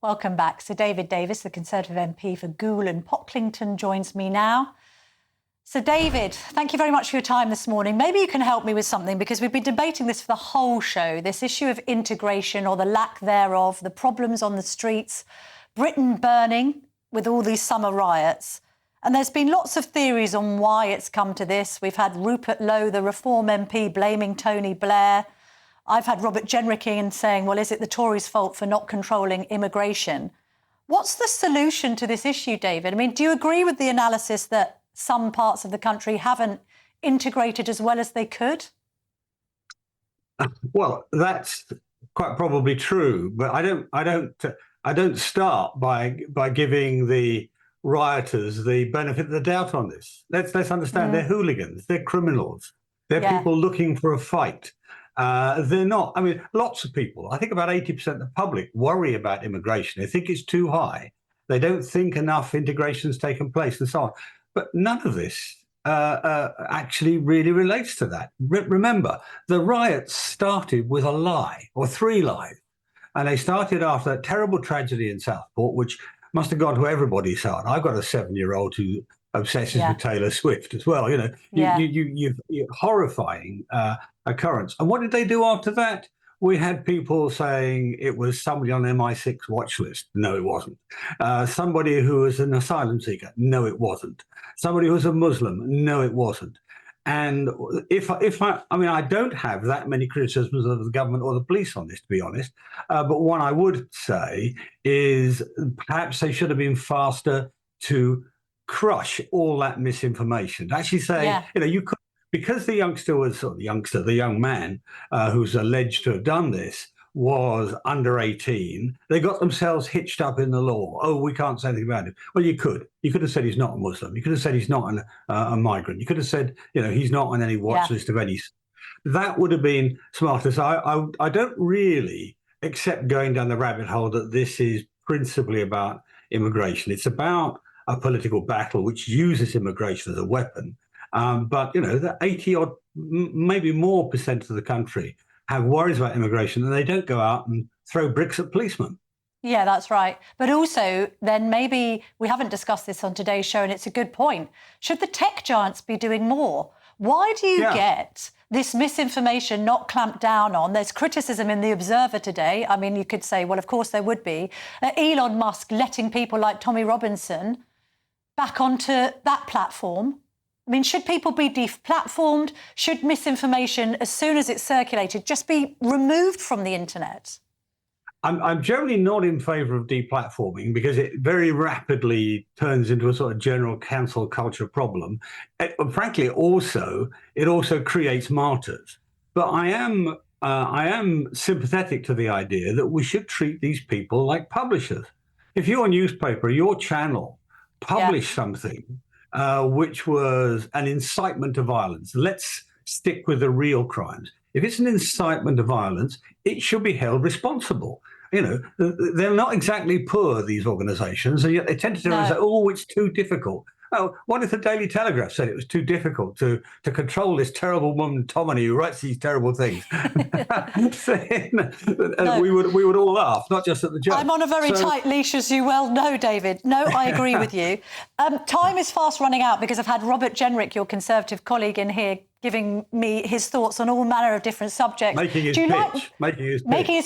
Welcome back. So David Davis, the Conservative MP for Goole and Pocklington, joins me now. So David, thank you very much for your time this morning. Maybe you can help me with something, because we've been debating this for the whole show, this issue of integration or the lack thereof, the problems on the streets, Britain burning with all these summer riots. And there's been lots of theories on why it's come to this. We've had Rupert Lowe, the Reform MP, blaming Tony Blair. I've had Robert Jenrick in saying, well, is it the Tories' fault for not controlling immigration? What's the solution to this issue, David? I mean, do you agree with the analysis that some parts of the country haven't integrated as well as they could? Well, that's quite probably true, but I don't start by giving the rioters the benefit of the doubt on this. Let's understand they're hooligans, they're criminals, they're people looking for a fight. They're not. I mean, lots of people, I think about 80% of the public, worry about immigration. They think it's too high. They don't think enough integration's taken place and so on. But none of this actually really relates to that. Remember, the riots started with a lie, or three lies. And they started after that terrible tragedy in Southport, which must have gone to everybody's heart. I've got a 7-year-old who obsesses with Taylor Swift as well. You know, horrifying occurrence. And what did they do after that? We had people saying it was somebody on the MI6 watch list. No, it wasn't. Somebody who was an asylum seeker. No, it wasn't. Somebody who was a Muslim. No, it wasn't. And I mean, I don't have that many criticisms of the government or the police on this, to be honest. But one I would say is perhaps they should have been faster to crush all that misinformation. To actually say, you know, you could, because the youngster was, or the young man who's alleged to have done this was under 18, they got themselves hitched up in the law. Oh, we can't say anything about him. Well, you could. You could have said he's not a Muslim. You could have said he's not a migrant. You could have said, you know, he's not on any watch list of any. That would have been smarter. So I don't really accept going down the rabbit hole that this is principally about immigration. It's about a political battle which uses immigration as a weapon. But, you know, the 80 odd, maybe more percent of the country have worries about immigration, and they don't go out and throw bricks at policemen. Yeah, that's right. But also, then maybe we haven't discussed this on today's show, and it's a good point. Should the tech giants be doing more? Why do you get this misinformation not clamped down on? There's criticism in The Observer today. I mean, you could say, well, of course there would be. Elon Musk letting people like Tommy Robinson back onto that platform. I mean, should people be deplatformed? Should misinformation, as soon as it's circulated, just be removed from the internet? I'm generally not in favour of deplatforming, because it very rapidly turns into a sort of general cancel culture problem. Frankly, it also creates martyrs. But I am sympathetic to the idea that we should treat these people like publishers. If your newspaper, your channel, published something which was an incitement to violence, let's stick with the real crimes. If it's an incitement to violence, it should be held responsible. You know, they're not exactly poor, these organisations, and yet they tend to say, oh, it's too difficult. Oh, what if the Daily Telegraph said it was too difficult to control this terrible woman, Tommy, who writes these terrible things? We would all laugh, not just at the judge. I'm on a very tight leash, as you well know, David. No, I agree with you. Time is fast running out, because I've had Robert Jenrick, your Conservative colleague, in here giving me his thoughts on all manner of different subjects. Making his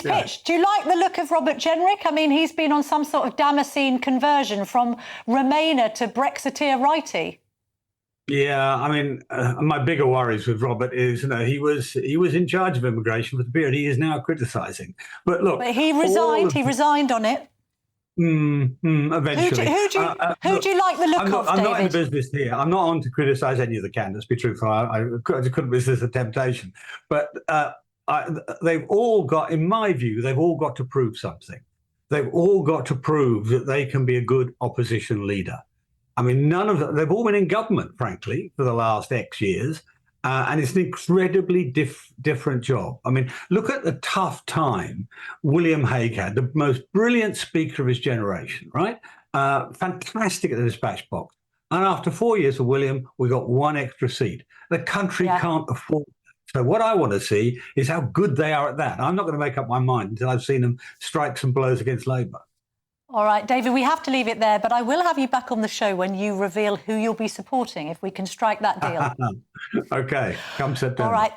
pitch. Do you like the look of Robert Jenrick? I mean, he's been on some sort of Damascene conversion from Remainer to Brexiteer righty. Yeah, I mean, my bigger worries with Robert is, you know, he was in charge of immigration for the period he is now criticising. But look, he resigned. He resigned on it. Eventually. Who do you like the look of, I'm David? not in the business here. I'm not on to criticise any of the candidates, to be truthful. I couldn't resist the temptation. But they've all got, in my view, they've all got to prove something. They've all got to prove that they can be a good opposition leader. I mean, none of them, they've all been in government, frankly, for the last X years. And it's an incredibly different job. I mean, look at the tough time William Hague had, the most brilliant speaker of his generation, right? Fantastic at the dispatch box. And after 4 years of William, we got one extra seat. The country can't afford that. So what I want to see is how good they are at that. I'm not going to make up my mind until I've seen them strike some blows against Labour. All right, David, we have to leave it there, but I will have you back on the show when you reveal who you'll be supporting, if we can strike that deal. Okay, come September. All right.